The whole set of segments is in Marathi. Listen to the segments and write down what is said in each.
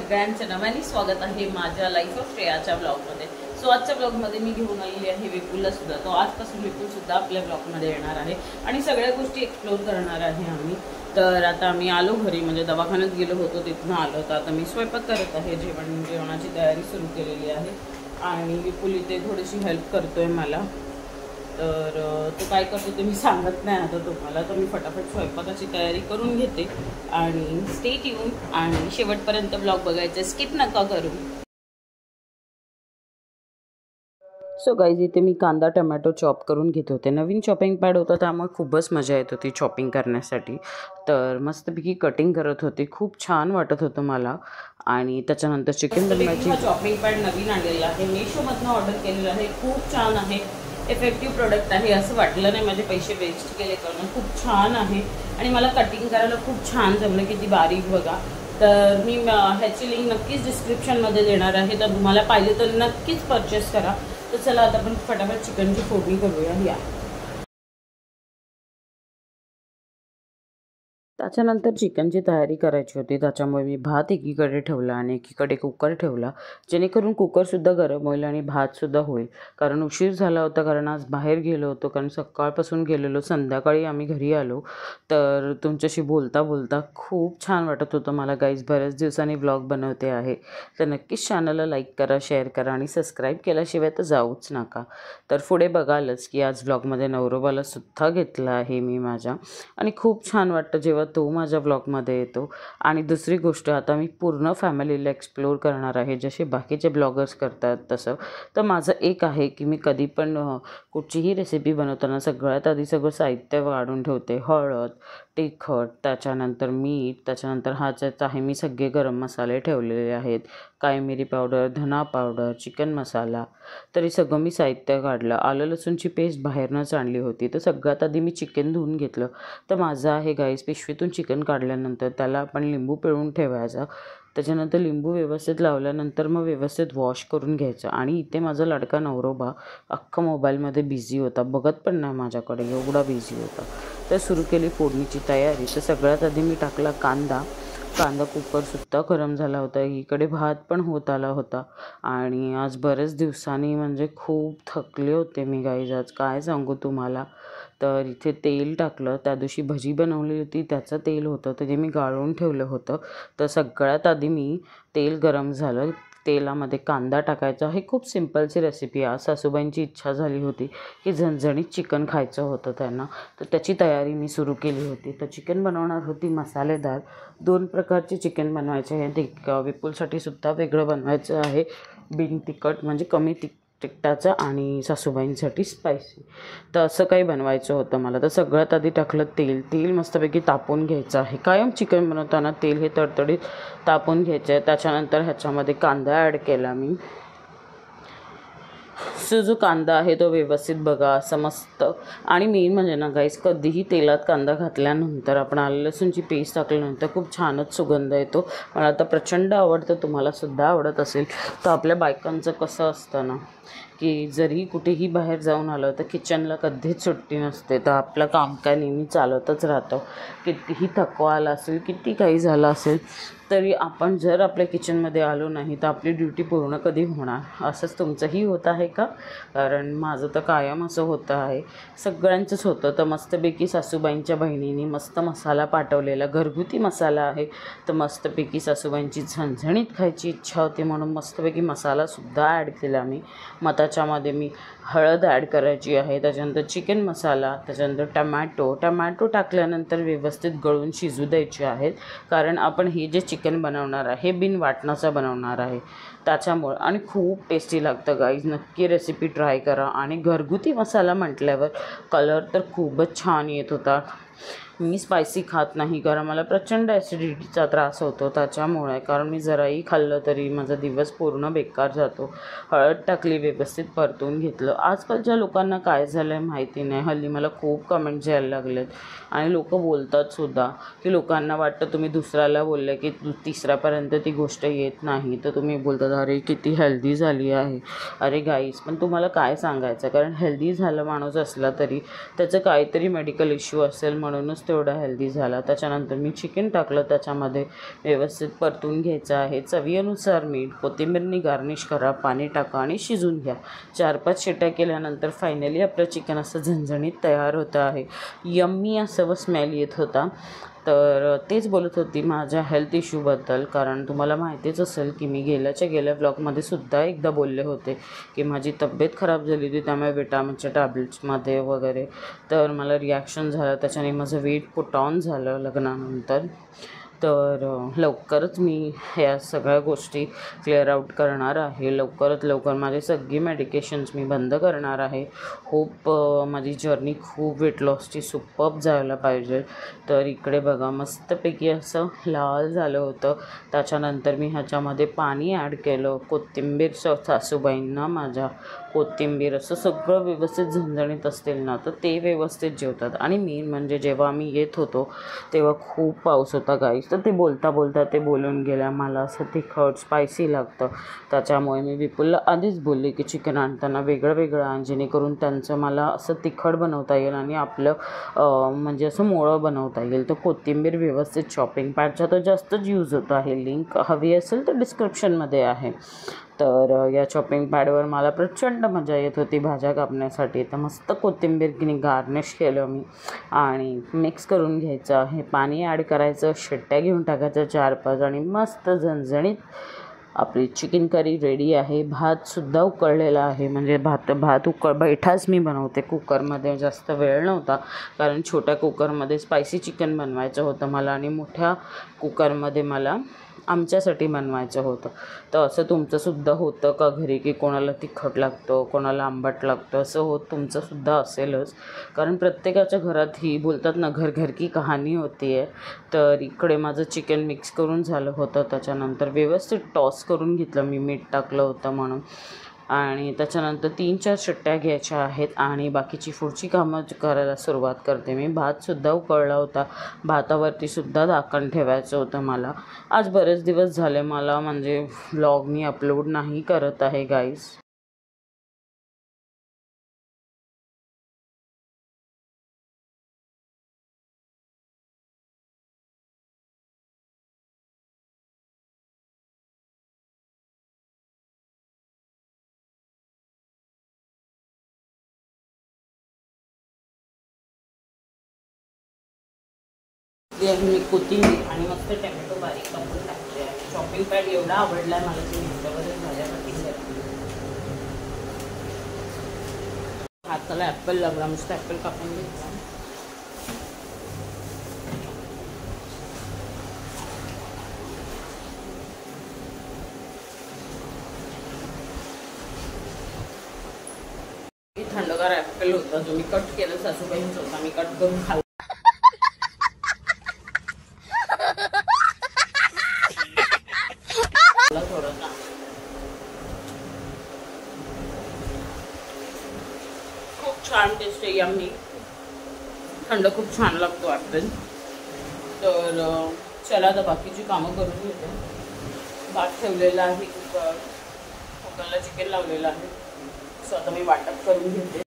सगळ्यांचं नव्याने स्वागत आहे माझ्या लाईफ ऑफ श्रेयाच्या ब्लॉगमध्ये। सो आजच्या ब्लॉगमध्ये मी घेऊन आलेली आहे विपुलला सुद्धा। तो आजपासून विपुल सुद्धा आपल्या ब्लॉगमध्ये येणार आहे आणि सगळ्या गोष्टी एक्सप्लोर करणार आहे आम्ही। तर आता आम्ही आलो घरी, म्हणजे दवाखान्यात गेलो होतो तिथून आलो, तर आता मी स्वयंपाक करत आहे, जेवणाची तयारी सुरू केलेली आहे आणि विपुल इथे थोडीशी हेल्प करतोय मला। तर तो काय करतो ते मी सांगत नाही आता तुम्हाला, तर मी फटाफट स्वयंपाकाची तयारी करून घेते आणि स्टे ट्यून आणि शेवटपर्यंत ब्लॉग बघायचा, स्किप नका करू। सो गाईज, इथे मी कांदा टमॅटो चॉप करून घेत होते। नवीन चॉपिंग पॅड होता त्यामुळे खूपच मजा येत होती चॉपिंग करण्यासाठी। तर मस्तपैकी कटिंग करत होते, खूप छान वाटत होतं मला। आणि त्याच्यानंतर चिकन बनवायची चॉपिंग पॅड नवीन आणलेला आहे, मीशोमधनं ऑर्डर केलेलं आहे, खूप छान आहे, इफेक्टिव्ह प्रोडक्ट आहे, असं वाटलं नाही माझे पैसे वेस्ट केले करून, खूप छान आहे आणि मला कटिंग करायला खूप छान जमलं, किती बारीक बघा। तर मी ह्याची लिंक नक्कीच डिस्क्रिप्शनमध्ये देणार आहे, तर तुम्हाला पाहिजे तर नक्कीच परचेस करा। तर चला आता आपण फटाफट चिकनची फोडणी करूया। या त्याच्यानंतर चिकनची तयारी करायची होती, त्याच्यामुळे मी भात एकीकडे ठेवला आणि एकीकडे कुकर ठेवला, जेणेकरून कुकरसुद्धा गरम होईल आणि भातसुद्धा होईल। कारण उशीर झाला होता, कारण आज बाहेर गेलो होतो, कारण सकाळपासून गेलेलो, संध्याकाळी आम्ही घरी आलो। तर तुमच्याशी बोलता बोलता खूप छान वाटत होतं मला गाईज, बऱ्याच दिवसांनी व्लॉग बनवते आहे। तर नक्कीच चॅनलला लाईक करा, शेअर करा आणि सबस्क्राईब केल्याशिवाय तर जाऊच नका। तर पुढे बघालच की आज व्लॉगमध्ये नवरोबाला सुद्धा घेतला आहे मी माझ्या, आणि खूप छान वाटतं जेव्हा तो माझ्या ब्लॉगमध्ये येतो। आणि दुसरी गोष्ट, आता मी पूर्ण फॅमिलीला एक्सप्लोर करणार आहे, जसे बाकीचे ब्लॉगर्स करतात तसं। तर माझं एक आहे की मी कधी पण कुठचीही रेसिपी बनवताना सगळ्यात आधी सगळं साहित्य काढून ठेवते। हळद, तिखट, त्याच्यानंतर मीठ, त्याच्यानंतर ह्याच्यात आहे मी सगळे गरम मसाले ठेवलेले आहेत, काळी मिरी पावडर, धना पावडर, चिकन मसाला। तरी सगळं मी साहित्य काढलं। आलं लसूणची पेस्ट बाहेरनंच आणली होती। तर सगळ्यात आधी मी चिकन धुवून घेतलं। तर माझं आहे गाईस, पिशवीतून चिकन काढल्यानंतर त्याला आपण लिंबू पिळून ठेवायचा, त्याच्यानंतर लिंबू व्यवस्थित लावल्यानंतर मग व्यवस्थित वॉश करून घ्यायचं। आणि इथे माझा लाडका नवरोबा अख्खा मोबाईलमध्ये बिझी होता, बघत पण नाही माझ्याकडे, एवढा बिझी होता। तर सुरू केली फोडणीची तयारी। तर सगळ्यात आधी मी टाकला कांदा। कुकरसुद्धा गरम झाला होता, इकडे भात पण होत आला होता। आणि आज बरेच दिवसांनी म्हणजे खूप थकले होते मी गाईज, आज काय सांगू तुम्हाला। तर इथे तेल टाकलं, त्या दिवशी भजी बनवली होती त्याचं तेल होतं, तर ते मी गाळून ठेवलं होतं। तर सगळ्यात आधी मी तेल गरम झालं, तेलामध्ये कांदा टाकायचा। हे खूप सिम्पलची रेसिपी आहे, सासूबाईंची इच्छा झाली होती की झणझणीत चिकन खायचं होतं त्यांना, तर त्याची तयारी मी सुरू केली होती। तर चिकन बनवणार होती मसालेदार, 2 प्रकारचे चिकन बनवायचे आहे। ते विपुलसाठी सुद्धा वेगळं बनवायचं आहे, बिन तिखट म्हणजे कमी तिखटाचं, आणि सासूबाईंसाठी स्पायसी। तर असं काही बनवायचं होतं मला। तर सगळ्यात आधी टाकलं तेल मस्तपैकी तापवून घ्यायचं आहे। कायम चिकन बनवताना तेल हे तडतडीत तापवून घ्यायचं आहे। त्याच्यानंतर ह्याच्यामध्ये कांदा ॲड केला मी। जो कांदा आहे तो व्यवस्थित बघा असं मस्त। आणि मेन म्हणजे ना गाईस, कधीही तेलात कांदा घातल्यानंतर आपण आलं लसूणची पेस्ट टाकल्यानंतर खूप छानच सुगंध येतो। मला तर प्रचंड आवडतं, तुम्हालासुद्धा आवडत असेल। तर आपल्या बायकांचं कसं असतं ना की जरी कुठेही बाहेर जाऊन आलं तर किचनला कधीच सुट्टी नसते, तर आपलं काम काय नेहमी चालतच राहतं। कितीही थकवा आला असेल, किती काही झालं असेल, तरी आपण जर आपल्या किचनमध्ये आलो नाही तर आपली ड्युटी पूर्ण कधी होणार? असंच तुमचंही होत आहे का? कारण माझं तर कायम असं होतं आहे, सगळ्यांचंच होतं। तर मस्तपैकी सासूबाईंच्या बहिणीने मस्त मसाला पाठवलेला, घरगुती मसाला आहे। तर मस्तपैकी सासूबाईंची झणझणीत खायची इच्छा होती म्हणून मस्तपैकी मसालासुद्धा ॲड केला मी। मग त्याच्यामध्ये मी हळद ॲड करायची आहे, त्याच्यानंतर चिकन मसाला, त्याच्यानंतर टमॅटो टाकल्यानंतर व्यवस्थित गळून शिजू द्यायचे आहेत। कारण आपण हे जे चिकन बनवणार आहे बिन वाटणाचं बनवणार आहे त्याच्यामुळं, आणि खूप टेस्टी लागतं गाईज, नक्की रेसिपी ट्राय करा। आणि घरगुती मसाला म्हटल्यावर कलर तर खूपच छान येत होता। मी स्पायसी खात नाही कारण मला प्रचंड ॲसिडिटीचा त्रास होतो त्याच्यामुळे, कारण मी जराही खाल्लं तरी माझा दिवस पूर्ण बेकार जातो। हळद टाकली, व्यवस्थित परतून घेतलं। आजकालच्या लोकांना काय झालं आहे माहिती नाही, हल्ली मला खूप कमेंट्स यायला लागलेत आणि लोक बोलतात सुद्धा की लोकांना वाटतं तुम्ही दुसऱ्याला बोलले की तिसऱ्यापर्यंत ती गोष्ट येत नाही, तर तुम्ही बोलतात अरे किती हेल्दी झाली आहे। अरे गाईज, पण तुम्हाला काय सांगायचं, कारण हेल्दी झालं माणूस असला तरी त्याचं काहीतरी मेडिकल इश्यू असेल, म्हणूनच तेवढा हेल्दी झाला. त्याच्यानंतर मी चिकन टाकलं, त्याच्यामध्ये व्यवस्थित परतून घ्यायचं आहे. चवीनुसार मीठ, कोथिंबीरनी गार्निश करा, पाणी टाका आणि शिजून घ्या. 4-5 शिट्ट्या केल्यानंतर फायनली आपलं चिकन असं झणझणीत तयार होतं आहे. यम्मी असं स्मेल येत होता. तर तेच बोलत होती माझ्या हेल्थ इश्यूबद्दल, कारण तुम्हाला माहितीच असेल की मी गेल्या ब्लॉगमध्ये सुद्धा एकदा बोलले होते की माझी तब्येत खराब झाली होती, त्यामुळे विटामिनच्या टॅब्लेट्समध्ये वगैरे तर मला रिॲक्शन झालं, त्याच्याने माझं वेट पुट ऑन झालं लग्नानंतर. तर लवकरच मी ह्या सगळ्या गोष्टी क्लिअर आउट करणार आहे. लवकरात लवकर माझी सगळी मेडिकेशन्स मी बंद करणार आहे. होप माझी जर्नी खूप वेट लॉसची सुपर्ब जायला पाहिजे. तर इकडे बघा मस्तपैकी असं लाल झालं होतं. त्याच्यानंतर मी ह्याच्यामध्ये पाणी ॲड केलं, कोथिंबीर, सासूबाईंना माझ्या कोथिंबीर असं सगळं व्यवस्थित झणझणीत असतील ना तर ते व्यवस्थित जेवतात. आणि मेन म्हणजे जेव्हा आम्ही येत होतो तेव्हा खूप पाऊस होता गाईस, तर ते बोलता ते बोलून गेल्या मला असं तिखट स्पायसी लागतं. त्याच्यामुळे मी विपुलला आधीच बोलले की चिकन आणताना वेगळं आण, जेणेकरून त्यांचं मला असं तिखट बनवता येईल आणि आपलं म्हणजे असं मोळं बनवता येईल. तर कोथिंबीर व्यवस्थित चॉपिंग पॅडचा तर जास्तच यूज होतो आहे. लिंक हवी असेल तर डिस्क्रिप्शनमध्ये आहे. तर या चॉपिंग पॅडवर मला प्रचंड मजा येत होती भाज्या कापण्यासाठी. तर मस्त कोथिंबीरने गार्निश केलं मी आणि मिक्स करून घ्यायचं आहे. पाणी ॲड करायचं, शिट्ट्या घेऊन टाकायचं 4-5 आणि मस्त झणझणीत आपली चिकन करी रेडी आहे. भातसुद्धा उकळलेला आहे, म्हणजे भात बैठाच मी बनवते. कुकरमध्ये जास्त वेळ नव्हता, कारण छोट्या कुकरमध्ये स्पायसी चिकन बनवायचं होतं मला आणि मोठ्या कुकरमध्ये मला आमच्यासाठी बनवायचं होतं. तर असं तुमचंसुद्धा होतं का घरी की कोणाला तिखट लागतं, कोणाला आंबट लागतं, असं तुमचंसुद्धा असेलच, कारण प्रत्येकाच्या घरात ही बोलतात ना घर की कहाणी होती आहे. तर इकडे माझं चिकन मिक्स करून झालं होतं. त्याच्यानंतर व्यवस्थित टॉस करून घेतलं मी, मीठ टाकलं होतं म्हणून. आणि त्याच्यानंतर 3-4 शिट्ट्या घ्यायच्या आहेत आणि बाकीची पुढची कामं करायला सुरुवात करते मी. भातसुद्धा उकळला होता, भातावरतीसुद्धा झाकण ठेवायचं होतं मला. आज बरेच दिवस झाले मला म्हणजे व्लॉग मी अपलोड नाही करत आहे गाईज. मी कोथिंबीर आणि मस्त टॅमॅटो बारीक कापून टाकले आहे. चॉपिंग पॅड एवढा आवडला आहे मला की ह्याच्यावरच भाज्या टाकून घातली. हाताला ॲपल लागला, मस्त ॲपल कापून घेतला. थंडगार ॲपल होता जो मी कट केलं, सासूबाईंचा होता, मी कट करून खाल्ला. खूप छान टेस्ट आहे. यम्मी, थंड खूप छान लागतो ॲपल. तर चला आता बाकीची कामं करून घेते. भात ठेवलेला आहे कुकरला, चिकन लावलेलं आहे. सो आता मी वाटप करून घेते.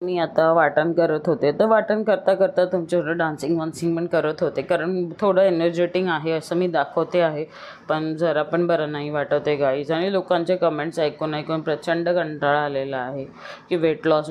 मी आता वाटण करत होते, तर वाटण करता तुमच्याकडं डान्सिंग पण करत होते, कारण थोडं एनर्जेटिक आहे असं मी दाखवते आहे, पण जरा पण बरं नाही वाटत आहे गाईज. आणि लोकांचे कमेंट्स ऐकून प्रचंड कंटाळा आलेला आहे की वेट लॉस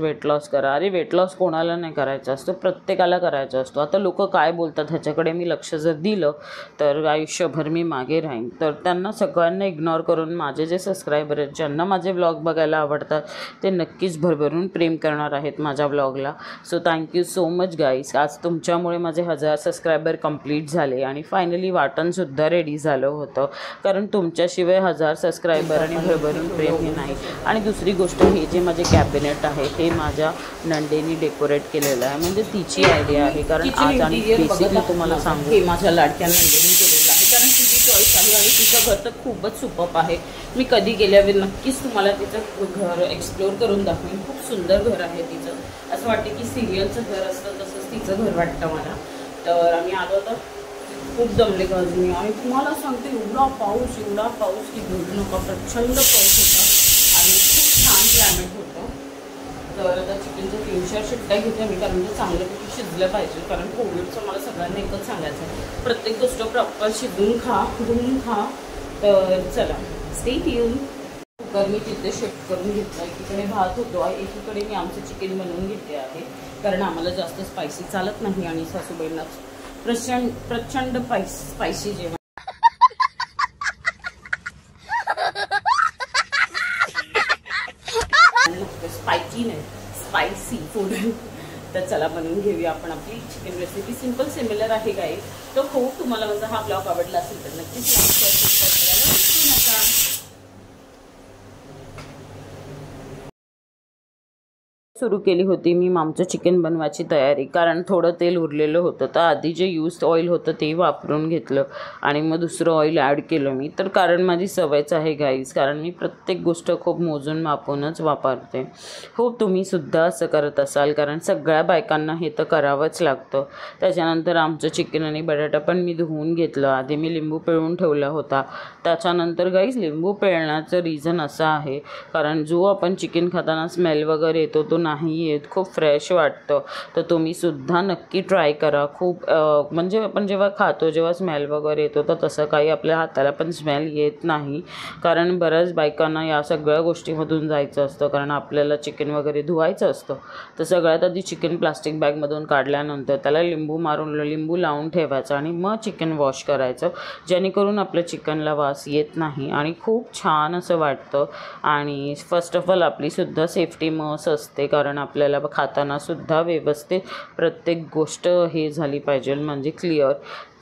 करा. अरे वेट लॉस कोणाला नाही करायचा असतो, प्रत्येकाला करायचा असतो. आता लोक काय बोलतात ह्याच्याकडे मी लक्ष जर दिलं तर आयुष्यभर मी मागे राहीन. तर त्यांना सगळ्यांना इग्नोर करून माझे जे सबस्क्रायबर आहेत, ज्यांना माझे व्लॉग बघायला आवडतात, ते नक्कीच भरभरून प्रेम करणार आहेत माझ्या ब्लॉगला. सो थँक्यू सो मच गाईस. आज तुमच्यामुळे माझे 1000 सबस्क्रायबर कंप्लीट झाले आणि फायनली वाटणसुद्धा रेडी झालं होतं, कारण तुमच्याशिवाय 1000 सबस्क्रायबर आणि भरभरून प्रेम हे नाही. आणि दुसरी गोष्ट, हे जे माझे कॅबिनेट आहे हे माझ्या नंदेनी डेकोरेट केलेलं आहे, म्हणजे तिची आयडिया आहे. कारण आज आणि बेसिकली तुम्हाला सांगू, हे माझ्या लाडक्या नंदेनी केलेलं आहे, कारण तिची चॉईस आहे आणि तिचं घर तर खूपच सुपर्ब आहे. मी कधी गेल्यावर नक्कीच तुम्हाला तिचं घर एक्सप्लोअर करून दाखवेन. खूप सुंदर घर आहे तिचं, असं वाटतं की सिरियलचं घर असतं तसंच तिचं घर वाटतं मला. तर आम्ही आलो तर खूप दमले गाजू मी. आणि तुम्हाला सांगते एवढा पाऊस की बोलू नका, प्रचंड पाऊस होता आणि खूप छान क्लायमेट होतं. तर आता चिकनच्या 3-4 शिट्ट्या घेते मी, कारण ते चांगल्यापैकी शिजलं पाहिजे. कारण कोविडचं मला सगळ्यांना एकच सांगायचं आहे, प्रत्येक गोष्ट प्रॉपर शिजून खा, धुवून खा. तर चला स्टे ट्यून. कुकर मी तिथे शिफ्ट करून घेतला. एकीकडे भात होतो, एकीकडे मी आमचं चिकन बनवून घेते आहे, कारण आम्हाला जास्त स्पायसी चालत नाही आणि सासूबाईंना प्रचंड स्पायसी जेवण. स्पायसी नाही, स्पायसी फूड. तर चला बनवून घेऊया आपण आपली चिकन रेसिपी. सिंपल सिमिलर आहे काय. तर हो, तुम्हाला माझा हा ब्लॉग आवडला असेल तर नक्कीच लाईक शेअर सबस्क्राईब करायला विसरू नका. सुरू केली होती मी आमचं चिकन बनवायची तयारी, कारण थोडं तेल उरलेलं होतं. तर आधी जे यूज ऑइल होतं ते वापरून घेतलं आणि मग दुसरं ऑइल ॲड केलं मी. तर कारण माझी सवयच आहे गाईज, कारण मी प्रत्येक गोष्ट खूप मोजून मापूनच वापरते. हो, तुम्हीसुद्धा असं करत असाल, कारण सगळ्या बायकांना हे तर करावंच लागतं. त्याच्यानंतर आमचं चिकन आणि बटाटा पण मी धुवून घेतलं. आधी मी लिंबू पिळून ठेवला होता. त्याच्यानंतर गाईज लिंबू पिळण्याचं रिझन असं आहे, कारण जो आपण चिकन खाताना स्मेल वगैरे येतो तो नाही येत, खूप फ्रेश वाटतं. तर तुम्हीसुद्धा नक्की ट्राय करा. खूप म्हणजे आपण जेव्हा खातो, जेव्हा स्मेल वगैरे येतो, तर तसं काही आपल्या हाताला पण स्मेल येत नाही. कारण बऱ्याच बायकांना या सगळ्या गोष्टीमधून जायचं असतं, कारण आपल्याला चिकन वगैरे धुवायचं असतं. तर सगळ्यात आधी चिकन प्लास्टिक बॅगमधून काढल्यानंतर त्याला लिंबू लावून ठेवायचं आणि मग चिकन वॉश करायचं, जेणेकरून आपल्या चिकनला वास येत नाही आणि खूप छान असं वाटतं. आणि फर्स्ट ऑफ ऑल आपलीसुद्धा सेफ्टी मस्ट असते, कारण आपल्याला खाताना सुद्धा व्यवस्थित प्रत्येक गोष्ट हे झाली पाहिजे, म्हणजे क्लिअर.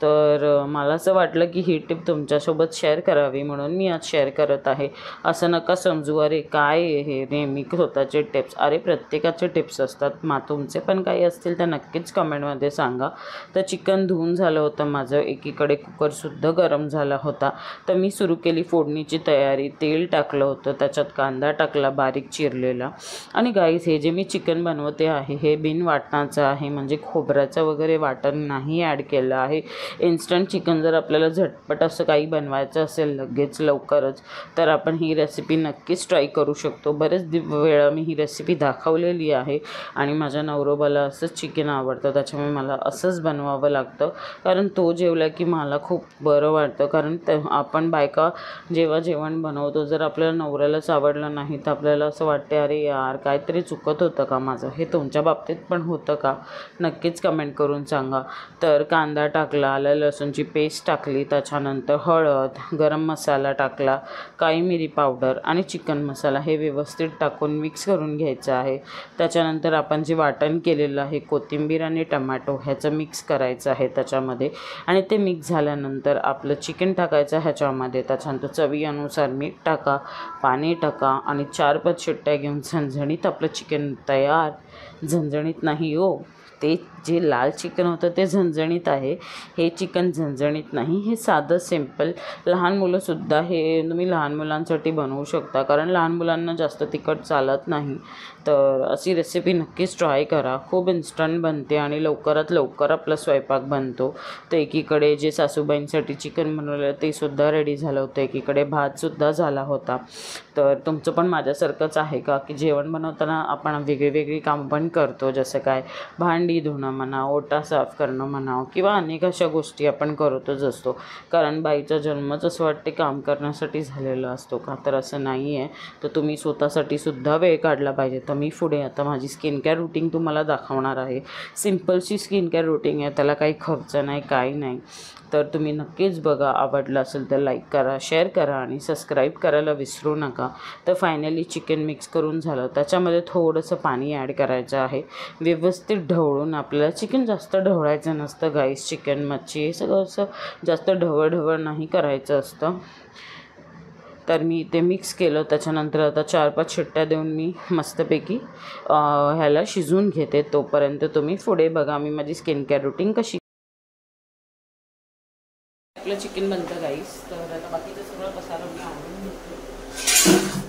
तर मला असं वाटलं की ही टिप तुमच्यासोबत शेअर करावी, म्हणून मी आज शेअर करत आहे. असं नका समजू अरे काय हे नेहमी स्वतःचे टिप्स. अरे प्रत्येकाचे टिप्स असतात. तुमचे पण काही असतील तर नक्कीच कमेंटमध्ये सांगा. तर चिकन धुवून झालं होतं माझं. एकीकडे कुकरसुद्धा गरम झाला होता. तर मी सुरू केली फोडणीची तयारी. तेल टाकलं होतं, त्याच्यात कांदा टाकला बारीक चिरलेला. आणि गाईस, हे जे मी चिकन बनवते आहे हे बिन वाटणाचं आहे, म्हणजे खोबऱ्याचं वगैरे वाटण नाही ॲड केलं आहे. इन्स्टंट चिकन जर आपल्याला झटपट असं काही बनवायचं असेल लगेच लवकरच, तर आपण ही रेसिपी नक्कीच ट्राय करू शकतो. बरेच वेळा मी ही रेसिपी दाखवलेली आहे आणि माझ्या नवरोबाला असंच चिकन आवडतं, त्याच्यामुळे मला असंच बनवावं लागतं. कारण तो जेवला की मला खूप बरं वाटतं. कारण आपण बायका जेव्हा जेवण बनवतो, जर आपल्याला नवऱ्यालाच आवडलं नाही तर आपल्याला असं वाटते अरे यार काहीतरी चुकत होतं का माझं. हे तुमच्या बाबतीत पण होतं का? नक्कीच कमेंट करून सांगा. तर कांदा टाकला, आलं लसूणची पेस्ट टाकली, त्याच्यानंतर हळद, गरम मसाला टाकला, काळी मिरी पावडर आणि चिकन मसाला हे व्यवस्थित टाकून मिक्स करून घ्यायचं आहे. त्याच्यानंतर आपण जे वाटण केलेलं आहे कोथिंबीर आणि टमॅटो ह्याचं मिक्स करायचं आहे त्याच्यामध्ये. आणि ते मिक्स झाल्यानंतर आपलं चिकन टाकायचं ह्याच्यामध्ये. त्याच्यानंतर चवीनुसार मीठ टाका, पाणी टाका आणि 4-5 शिट्ट्या घेऊन झणझणीत आपलं चिकन तयार. झणझणीत नाही हो, ते जे लाल चिकन होतं ते झणझणीत आहे, हे चिकन झणझणीत नाही. हे साधं सिम्पल. लहान मुलंसुद्धा हे तुम्ही लहान मुलांसाठी बनवू शकता, कारण लहान मुलांना जास्त तिखट चालत नाही. तर अशी रेसिपी नक्कीच ट्राय करा. खूप इन्स्टंट बनते आणि लवकरात लवकर आपला स्वयंपाक बनतो. तर एकीकडे जे सासूबाईंसाठी चिकन बनवलेलं ते सुद्धा रेडी झालं होतं, एकीकडे भातसुद्धा झाला होता. तर तुमचं पण माझ्यासारखंच आहे का, की जेवण बनवताना आपण वेगळी कामं पण करतो, जसं काय भांडी धुणं म्हणा, ओटा साफ करणं म्हणा, किंवा अनेक अशा गोष्टी आपण करतच असतो. कारण बाईचा जन्मच असं वाटते काम करण्यासाठी झालेला असतो का? तर असं नाही आहे. तर तुम्ही स्वतःसाठी सुद्धा वेळ काढला पाहिजे. तर मी पुढे आता माझी स्किन केअर रूटीन तुम्हाला दाखवणार आहे. सिम्पलची स्किन केअर रूटीन आहे, त्याला काही खर्च नाही, काही नाही. तर तुम्ही नक्कीच बघा. आवडलं असेल तर लाईक करा, शेअर करा आणि सबस्क्राईब करायला विसरू नका. तर फायनली चिकन मिक्स करून झालं. त्याच्यामध्ये थोडंसं पाणी ॲड करायचं आहे. व्यवस्थित ढवळून, आपल्याला चिकन जास्त ढवळायचं नसतं गाईस. चिकन मच्छी हे सगळं असं जास्त ढवळ नाही करायचं असतं. तर मी ते मिक्स केलं. त्याच्यानंतर आता 4-5 शिट्ट्या देऊन मी मस्तपैकी ह्याला शिजवून घेते. तोपर्यंत तुम्ही पुढे बघा मी माझी स्किन केअर रूटीन कशी. आपलं चिकन बनतं गाईस. तर आता बाकीचं सगळं पसारा मी आवडून घेते.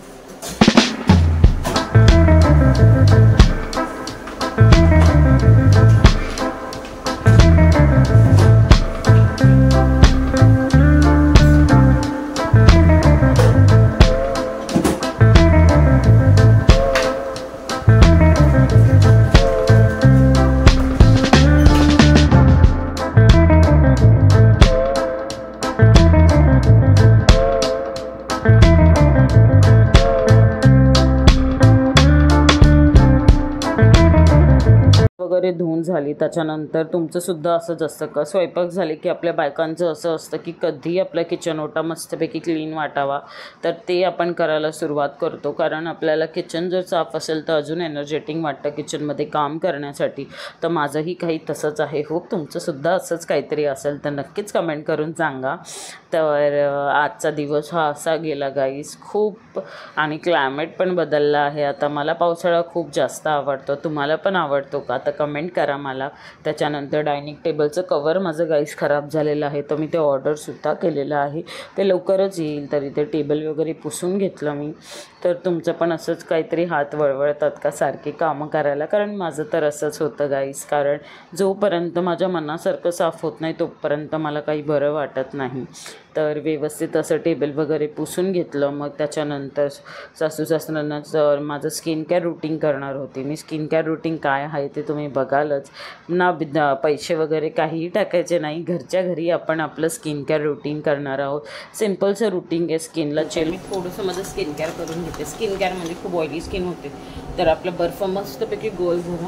वगैरे धुवून झाली त्याच्यानंतर तुमचंसुद्धा असंच असतं का? स्वयंपाक झाले की आपल्या बायकांचं असं असतं की कधी आपला किचन ओटा मस्तपैकी क्लीन वाटावा, तर ते आपण करायला सुरुवात करतो. कारण आपल्याला किचन जर साफ असेल तर अजून एनर्जेटिक वाटतं किचनमध्ये काम करण्यासाठी. तर माझंही काही तसंच आहे. होप तुमचंसुद्धा असंच काहीतरी असेल तर नक्कीच कमेंट करून सांगा. तर आजचा दिवस हा असा गेला गाईस. खूप आणि क्लायमेट पण बदलला आहे आता. मला पावसाळा खूप जास्त आवडतो. तुम्हाला पण आवडतो का? तर कमेंट करा मला. त्याच्यानंतर डायनिंग टेबलचं कवर माझं गाईस खराब झालेलं आहे, तर मी ते ऑर्डरसुद्धा केलेलं आहे. ते लवकरच येईल. तरी ते टेबल वगैरे पुसून घेतलं मी. तर तुमचं पण असंच काहीतरी हात वळवळतात का सारखे कामं करायला? कारण माझं तर असंच होतं गाईस. कारण जोपर्यंत माझ्या मनासारखं साफ होत नाही तोपर्यंत मला काही बरं वाटत नाही. तर व्यवस्थित असं टेबल वगैरे पुसून घेतलं. मग त्याच्यानंतर सासू सासऱ्यांना माझं स्किन केअर रूटीन करणार होती मी. स्किन केअर रूटीन काय आहे ते तुम्ही बघालच ना. पैसे वगैरे काहीही टाकायचे नाही. घरच्या घरी आपण आपलं स्किन केअर रूटीन करणार आहोत. सिम्पलचं रूटीन आहे स्किनला. मी थोडंसं माझं स्किन केअर करून घेते. स्किन केअर म्हणजे खूप ऑइली स्किन होते, तर आपलं बर्फ मस्तपैकी गोल गोल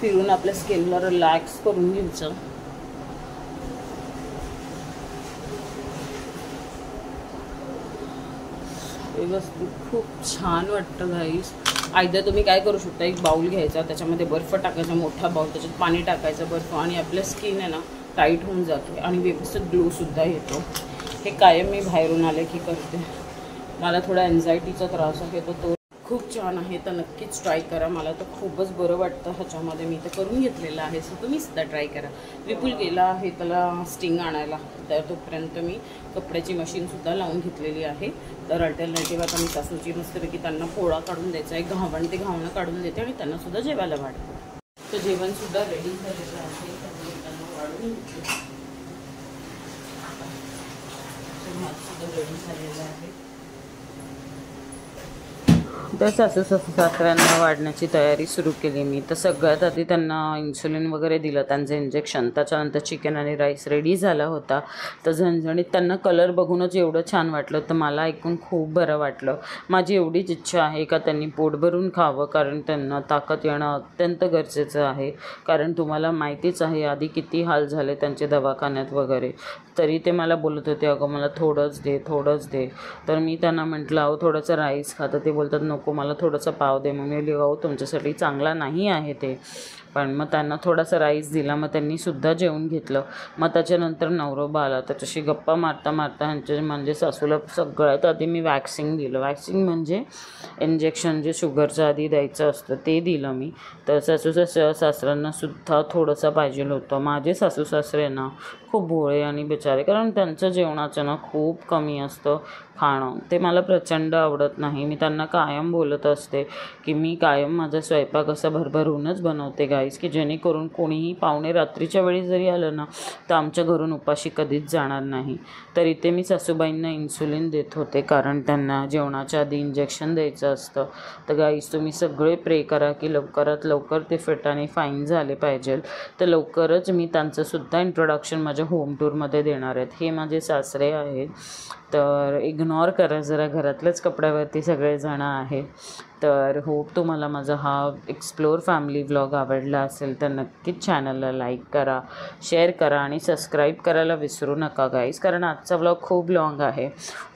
फिरून आपल्या स्किनला रिलॅक्स करून घ्यायचं. व्यवस्थित खूप छान वाटतं गाईस. आयदर तुम्ही काय करू शकता, एक बाऊल घ्यायचा, त्याच्यामध्ये बर्फ टाकायचा, मोठा बाऊल, त्याच्यात पाणी टाकायचं बर्फ, आणि आपल्या स्किन आहे ना टाईट होऊन जाते आणि व्यवस्थित ग्लोसुद्धा येतो. हे कायम मी बाहेरून आले की करते. मला थोडा एन्झायटीचा त्रास आहे तर तो खूप छान आहे, तर नक्कीच ट्राय करा. मला तर खूपच बरं वाटतं ह्याच्यामध्ये. मी तर करून घेतलेलं आहे, सो तुम्हीसुद्धा ट्राय करा. विपुल गेला आहे त्याला स्टिंग आणायला, तर तोपर्यंत मी कपड्याची मशीनसुद्धा लावून घेतलेली आहे. तर अल्टरनेटिव्ह आता मी सासूची मस्तपैकी त्यांना पोळा काढून द्यायचा आहे, घावण ते घावणं काढून देते आणि त्यांनासुद्धा जेवायला वाढते. तर जेवणसुद्धा रेडी झालेलं आहे, त्यांना वाढून भातसुद्धा रेडी झालेलं आहे. तर सासू सासऱ्यांना वाढण्याची तयारी सुरू केली मी. तर सगळ्यात आधी त्यांना इन्सुलिन वगैरे दिलं, त्यांचं इंजेक्शन. त्याच्यानंतर चिकन आणि राईस रेडी झाला होता. तर झणझणीत त्यांना कलर बघूनच एवढं छान वाटलं, तर मला ऐकून खूप बरं वाटलं. माझी एवढीच इच्छा आहे का त्यांनी पोट भरून खावं, कारण त्यांना ताकद येणं अत्यंत गरजेचं आहे. कारण तुम्हाला माहितीच आहे आधी किती हाल झाले त्यांचे दवाखान्यात वगैरे. तरी ते मला बोलत होते, अगं मला थोडंच दे, थोडंच दे. तर मी त्यांना म्हटलं, अहो थोडंसं राईस खा. तर ते बोलतात, नको मला थोडंसं पाव दे. मग मी अहो तुमच्यासाठी चांगला नाही आहे ते. पण मग त्यांना थोडासा राईस दिला. मग त्यांनीसुद्धा जेवून घेतलं. मग त्याच्यानंतर नवरोबा आला. त्याच्याशी गप्पा मारता मारता म्हणजे सासूला सगळ्यात आधी मी वॅक्सिंग दिलं. वॅक्सिंग म्हणजे इंजेक्शन जे शुगरच्या आधी द्यायचं असतं ते दिलं मी. तर सासऱ्यांनासुद्धा थोडंसं पाहिजे होतं. माझे सासू सासरे ना खूप भोळे आणि बिचारे, कारण त्यांचं जेवणाचं ना खूप कमी असतं खाणं. ते मला प्रचंड आवडत नाही. मी त्यांना कायम बोलत असते की मी कायम माझा स्वयंपाक असा भरभरूनच बनवते गाईस, की जेणेकरून कोणीही पाहुणे रात्रीच्या वेळी जरी आलं ना तर आमच्या घरून उपाशी कधीच जाणार नाही. तर इथे मी सासूबाईंना इन्सुलिन देत होते, कारण त्यांना जेवणाच्या आधी इंजेक्शन द्यायचं असतं. तर गाईस तुम्ही सगळे प्रे करा की लवकरात लवकर ते फिट आणि फाईन झाले पाहिजे. तर लवकरच मी त्यांचंसुद्धा इंट्रोडक्शन माझ्या होम टूरमध्ये देणार आहेत. हे माझे सासरे आहेत, तर इग्नोर करा जरा, घरातल्याच कपड्यावरती सगळेजण आहेत. तर होप तुम्हाला माझा हा एक्सप्लोर फॅमिली व्लॉग आवडला असेल तर नक्कीच चॅनलला लाईक करा, शेअर करा आणि सबस्क्राईब करायला विसरू नका गाईज, कारण आजचा व्लॉग खूप लॉंग आहे.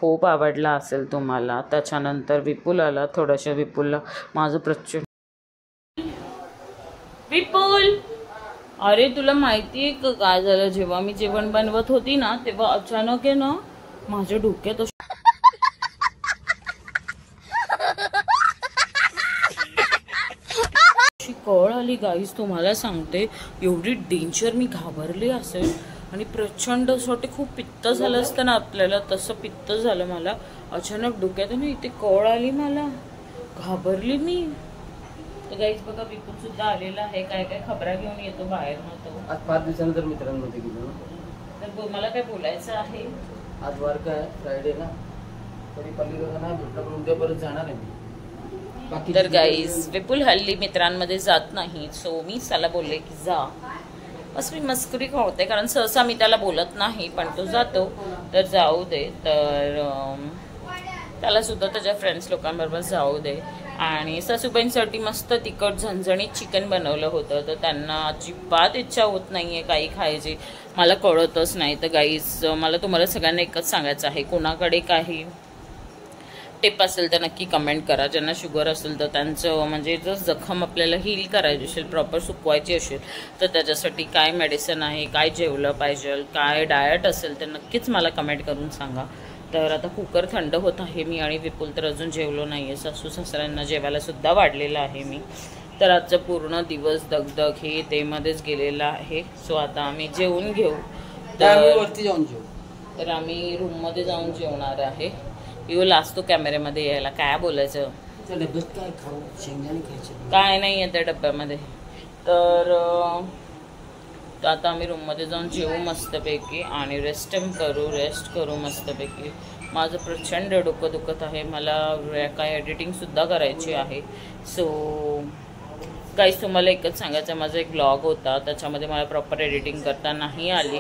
होप आवडला असेल तुम्हाला. त्याच्यानंतर विपुल आला. थोडंसं विपुलला माझं प्रचंड विपुल, अरे तुला माहिती आहे का काय झालं? जेव्हा मी जेवण बनवत होती ना तेव्हा अचानक आहे ना माझ्या डोक्यात अशी कळ आली गाईस. तुम्हाला सांगते एवढी डेंजर मी घाबरली असेल आणि प्रचंड असं वाटते खूप पित्त झालं असतं ना आपल्याला, तसं पित्त झालं मला. अचानक डोक्यात ना इथे कळ आली, मला घाबरली मी. तर गाईज बघा विपुल सुद्धा आलेला आहे. काय काय खबरा घेऊन येतो बाहेर नव्हतं. आज 5 दिवसानंतर मित्रांमध्ये गेलो. तर मला काय बोलायचं आहे. आज वार काय फ्रायडेला, तरी पल्लीला नाही भेटलं, पण उद्या परत जाणार आहे. तर गाईज विपुल हल्ली मित्रांमध्ये जात नाही, सो मी त्याला बोलले की जा. बस मी मस्करी होते, कारण सहसा मी त्याला बोलत नाही, पण तो जातो तर जाऊ दे. तर त्यालासुद्धा त्याच्या फ्रेंड्स लोकांबरोबर जाऊ दे. आणि सासूबाईंसाठी मस्त तिखट झणझणीत चिकन बनवलं होतं, तर त्यांना अजिबात इच्छा होत नाही आहे काही खायची. मला कळतच नाही. तर गाईज, मला तुम्हाला सगळ्यांना एकच सांगायचं आहे, कोणाकडे काही टिप असेल तर नक्की कमेंट करा. ज्यांना शुगर असेल तर त्यांचं म्हणजे जर जखम आपल्याला हील करायची असेल, प्रॉपर सुकवायची असेल, तर त्याच्यासाठी काय मेडिसिन आहे, काय जेवलं पाहिजे, काय डाएट असेल तर नक्कीच मला कमेंट करून सांगा. तर आता कुकर थंड होत आहे. मी आणि विपुल तर अजून जेवलो नाही आहे. सासू सासऱ्यांना जेवायलासुद्धा वाढलेलं आहे मी. तर आजचा पूर्ण दिवस दगदग हे तेमध्येच गेलेला आहे. सो आता आम्ही जेवून घेऊ. तर आम्ही रूममध्ये जाऊन जेवणार आहे. येऊ लाजतो कॅमेऱ्यामध्ये यायला, काय बोलायचं, काय नाही आहे त्या डब्यामध्ये. तर आता आम्ही रूममध्ये जाऊन जेवू मस्तपैकी आणि रेस्ट करू मस्तपैकी. माझं प्रचंड डोकं दुखत आहे. मला काय एडिटिंगसुद्धा करायची आहे. सो गाईस, तुम्हाला एकच सांगायचं, माझा एक ब्लॉग होता, त्याच्यामध्ये मला प्रॉपर एडिटिंग करता नाही आली.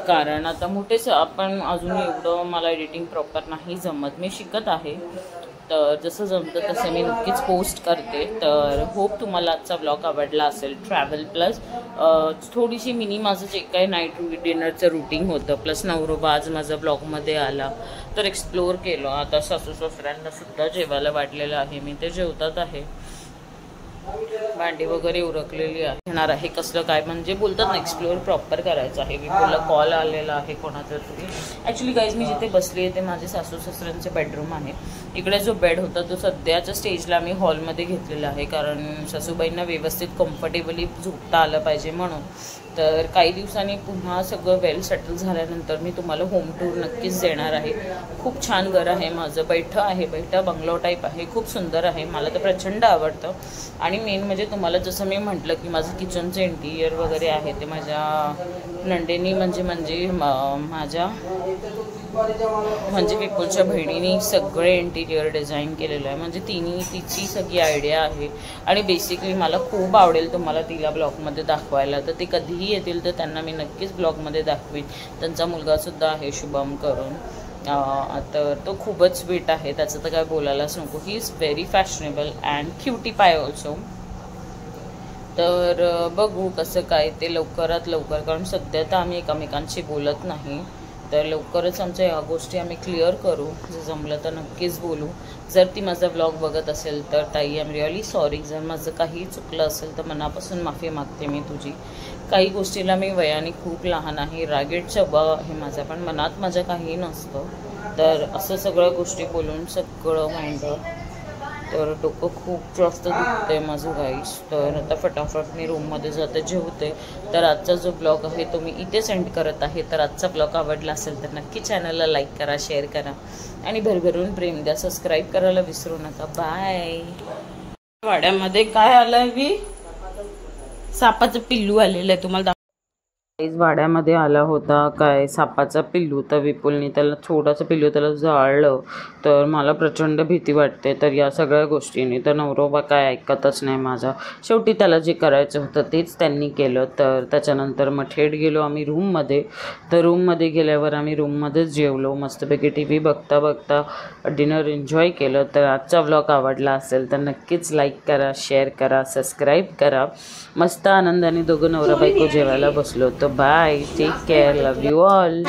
कारण आता मोठेच आपण अजून एवढं मला एडिटिंग प्रॉपर नाही जमत. मी शिकत आहे. तर जसं जमतं तसं मी नक्कीच पोस्ट करते. तर होप तुम्हाला आजचा ब्लॉग आवडला असेल. ट्रॅव्हल प्लस थोडीशी मिनी माझं जे काही नाईट डिनरचं रुटीन होतं, प्लस नवरोबा आज माझा ब्लॉगमध्ये आला, तर एक्सप्लोअर केलं. आता सासू सासऱ्यांनासुद्धा जेवायला वाढलेलं आहे. मी ते जेवतात आहे. भांडी वगैरे उरकलेली आहे. येणार आहे कसलं काय म्हणजे बोलतात ना, एक्सप्लोअर प्रॉपर करायचं आहे. विपुलला कॉल आलेला आहे कोणाचा तरी. ॲक्च्युली गाईज, मी जिथे बसली आहे ते माझे सासू सासऱ्यांचे बेडरूम आहे. इकडे जो बेड होता तो सध्याच्या स्टेजला मी हॉलमध्ये घेतलेला आहे, कारण सासूबाईंना व्यवस्थित कम्फर्टेबली झोपता आलं पाहिजे म्हणून. तर काही दिवसांनी पुन्हा सगळं वेल सेटल झाल्यानंतर मी तुम्हाला होम टूर नक्कीच देणार आहे. खूप छान घर आहे माझं. बैठा बंगलो टाईप आहे. खूप सुंदर आहे. मला तर प्रचंड आवडतं. आणि मेन म्हणजे तुम्हाला जसं मी म्हटलं की माझं किचनचं इंटिरियर वगैरे आहे ते माझ्या नंडेनी म्हणजे माझ्या विपुलच्या बहिणीने सगळे इंटिरियर डिझाईन केलेलं आहे. म्हणजे तिची सगळी आयडिया आहे. आणि बेसिकली मला खूप आवडेल तुम्हाला तिला ब्लॉगमध्ये दाखवायला. तर ते कधीही येतील तर त्यांना मी नक्कीच ब्लॉगमध्ये दाखवीन. त्यांचा मुलगासुद्धा आहे शुभम करून. तर तो खूपच स्वीट आहे. त्याचं तर काय बोलायलाच नको. He is very fashionable and cutie पाय ऑल्सो. तर बघू कसं काय ते लवकरात लवकर, कारण सध्या तर आम्ही एकमेकांशी बोलत नाही. तर लवकरच आमच्या या गोष्टी आम्ही क्लिअर करू. जर जमलं तर नक्कीच बोलू. जर ती माझा ब्लॉग बघत असेल तर ताई, आय एम रिअली सॉरी. जर माझं काही चुकलं असेल तर मनापासून माफी मागते मी तुझी. काही गोष्टीला मी वयाने खूप लहान आहे. रागीट स्वभाव आहे माझा, पण मनात माझ्या काही नसतं. तर असं सगळ्या गोष्टी बोलून सगळं माइंड, तर डोकं खूप जास्त दुखते माझं गाईस. तर आता फटाफट मी रूममध्ये जाते, जेवते. तर आजचा जो ब्लॉग आहे तो मी इथे सेंड करत आहे. तर आजचा ब्लॉग आवडला असेल तर नक्की चॅनलला लाईक करा, शेअर करा आणि भरभरून प्रेम द्या. सबस्क्राईब करायला विसरू नका. बाय. वाड्यामध्ये काय आलंय की सापाचं पिल्लू आलेलं आहे. तुम्हाला वाड्यामध्ये आला होता काय सापाचा पिल्लू. तर विपुलने त्याला छोटासा पिल्लू त्याला जाळलं. तर मला प्रचंड भीती वाटते. तर या सगळ्या गोष्टींनी तर नवरोबा काय ऐकतच नाही माझा. शेवटी त्याला जे करायचं होतं तेच त्यांनी केलं. तर त्याच्यानंतर मग थेट गेलो आम्ही रूममध्ये. तर रूममध्ये गेल्यावर आम्ही रूममध्येच जेवलो. मस्तपैकी TV बघता बघता डिनर एन्जॉय केलं. तर आजचा व्लॉग आवडला असेल तर नक्कीच लाईक करा, शेअर करा, सबस्क्राईब करा. मस्त आनंदाने दोघं नवरा बायको जेवायला बसलो. तर bye, take care, love you all.